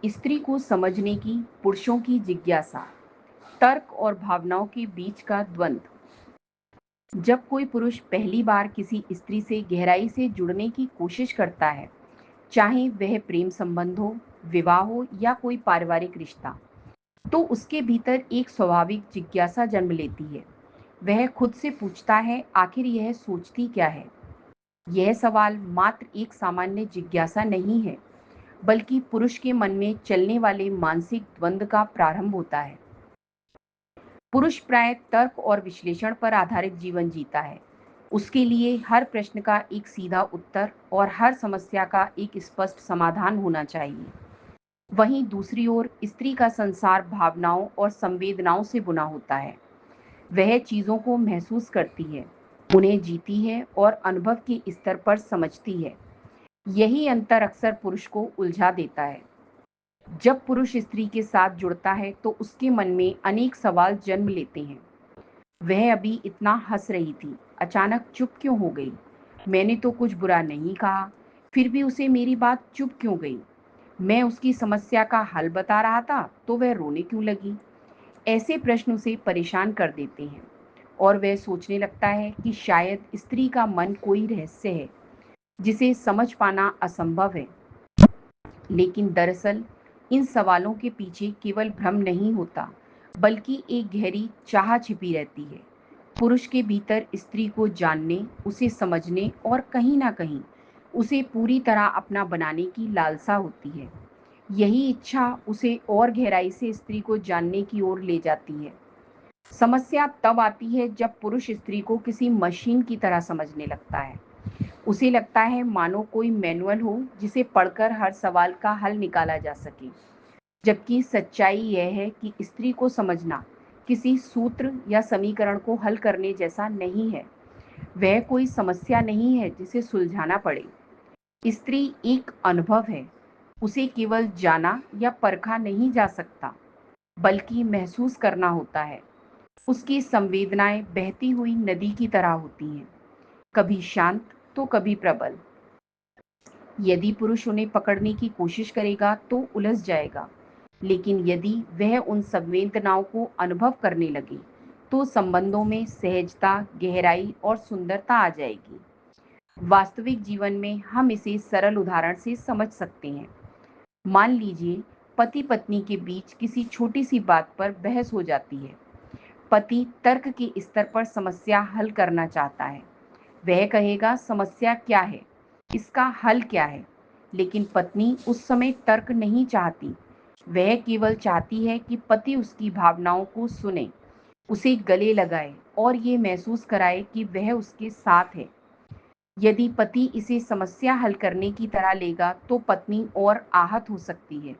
स्त्री को समझने की पुरुषों की जिज्ञासा, तर्क और भावनाओं के बीच का द्वंद्व। जब कोई पुरुष पहली बार किसी स्त्री से गहराई से जुड़ने की कोशिश करता है, चाहे वह प्रेम संबंध हो, विवाह हो या कोई पारिवारिक रिश्ता, तो उसके भीतर एक स्वाभाविक जिज्ञासा जन्म लेती है। वह खुद से पूछता है, आखिर यह सोचती क्या है। यह सवाल मात्र एक सामान्य जिज्ञासा नहीं है, बल्कि पुरुष के मन में चलने वाले मानसिक द्वंद्व का प्रारंभ होता है। पुरुष प्राय तर्क और विश्लेषण पर आधारित जीवन जीता है। उसके लिए हर प्रश्न का एक सीधा उत्तर और हर समस्या का एक स्पष्ट समाधान होना चाहिए। वहीं दूसरी ओर स्त्री का संसार भावनाओं और संवेदनाओं से बुना होता है। वह चीजों को महसूस करती है, उन्हें जीती है और अनुभव के स्तर पर समझती है। यही अंतर अक्सर पुरुष को उलझा देता है। जब पुरुष स्त्री के साथ जुड़ता है तो उसके मन में अनेक सवाल जन्म लेते हैं। वह अभी इतना हंस रही थी, अचानक चुप क्यों हो गई? मैंने तो कुछ बुरा नहीं कहा, फिर भी उसे मेरी बात चुप क्यों गई? मैं उसकी समस्या का हल बता रहा था तो वह रोने क्यों लगी? ऐसे प्रश्न उसे परेशान कर देते हैं और वह सोचने लगता है कि शायद स्त्री का मन कोई रहस्य है जिसे समझ पाना असंभव है। लेकिन दरअसल इन सवालों के पीछे केवल भ्रम नहीं होता, बल्कि एक गहरी चाह छिपी रहती है। पुरुष के भीतर स्त्री को जानने, उसे समझने और कहीं ना कहीं उसे पूरी तरह अपना बनाने की लालसा होती है। यही इच्छा उसे और गहराई से स्त्री को जानने की ओर ले जाती है। समस्या तब आती है जब पुरुष स्त्री को किसी मशीन की तरह समझने लगता है। उसे लगता है मानो कोई मैनुअल हो जिसे पढ़कर हर सवाल का हल निकाला जा सके। जबकि सच्चाई यह है कि स्त्री को समझना किसी सूत्र या समीकरण को हल करने जैसा नहीं है। वह कोई समस्या नहीं है जिसे सुलझाना पड़े। स्त्री एक अनुभव है। उसे केवल जाना या परखा नहीं जा सकता, बल्कि महसूस करना होता है। उसकी संवेदनाएं बहती हुई नदी की तरह होती हैं, कभी शांत तो कभी प्रबल। यदि पुरुष उन्हें पकड़ने की कोशिश करेगा तो उलझ जाएगा, लेकिन यदि वह उन संवेदनाओं को अनुभव करने लगे तो संबंधों में सहजता, गहराई और सुंदरता आ जाएगी। वास्तविक जीवन में हम इसे सरल उदाहरण से समझ सकते हैं। मान लीजिए पति पत्नी के बीच किसी छोटी सी बात पर बहस हो जाती है। पति तर्क के स्तर पर समस्या हल करना चाहता है। वह कहेगा, समस्या क्या है, इसका हल क्या है। लेकिन पत्नी उस समय तर्क नहीं चाहती। वह केवल चाहती है कि पति उसकी भावनाओं को सुने, उसे गले लगाए और ये महसूस कराए कि वह उसके साथ है। यदि पति इसे समस्या हल करने की तरह लेगा तो पत्नी और आहत हो सकती है।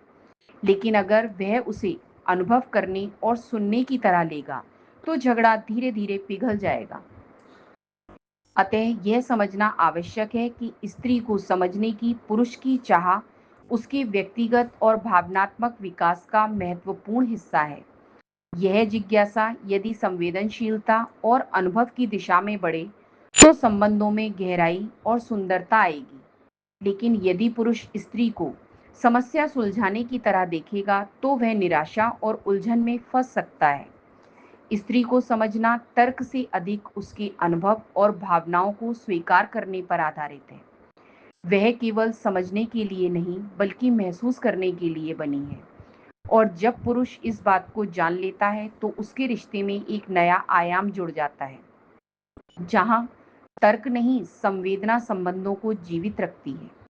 लेकिन अगर वह उसे अनुभव करने और सुनने की तरह लेगा तो झगड़ा धीरे धीरे पिघल जाएगा। अतः यह समझना आवश्यक है कि स्त्री को समझने की पुरुष की चाह उसके व्यक्तिगत और भावनात्मक विकास का महत्वपूर्ण हिस्सा है। यह जिज्ञासा यदि संवेदनशीलता और अनुभव की दिशा में बढ़े तो संबंधों में गहराई और सुंदरता आएगी। लेकिन यदि पुरुष स्त्री को समस्या सुलझाने की तरह देखेगा तो वह निराशा और उलझन में फंस सकता है। स्त्री को समझना तर्क से अधिक उसके अनुभव और भावनाओं को स्वीकार करने पर आधारित है। वह केवल समझने के लिए नहीं, बल्कि महसूस करने के लिए बनी है। और जब पुरुष इस बात को जान लेता है तो उसके रिश्ते में एक नया आयाम जुड़ जाता है, जहां तर्क नहीं, संवेदना संबंधों को जीवित रखती है।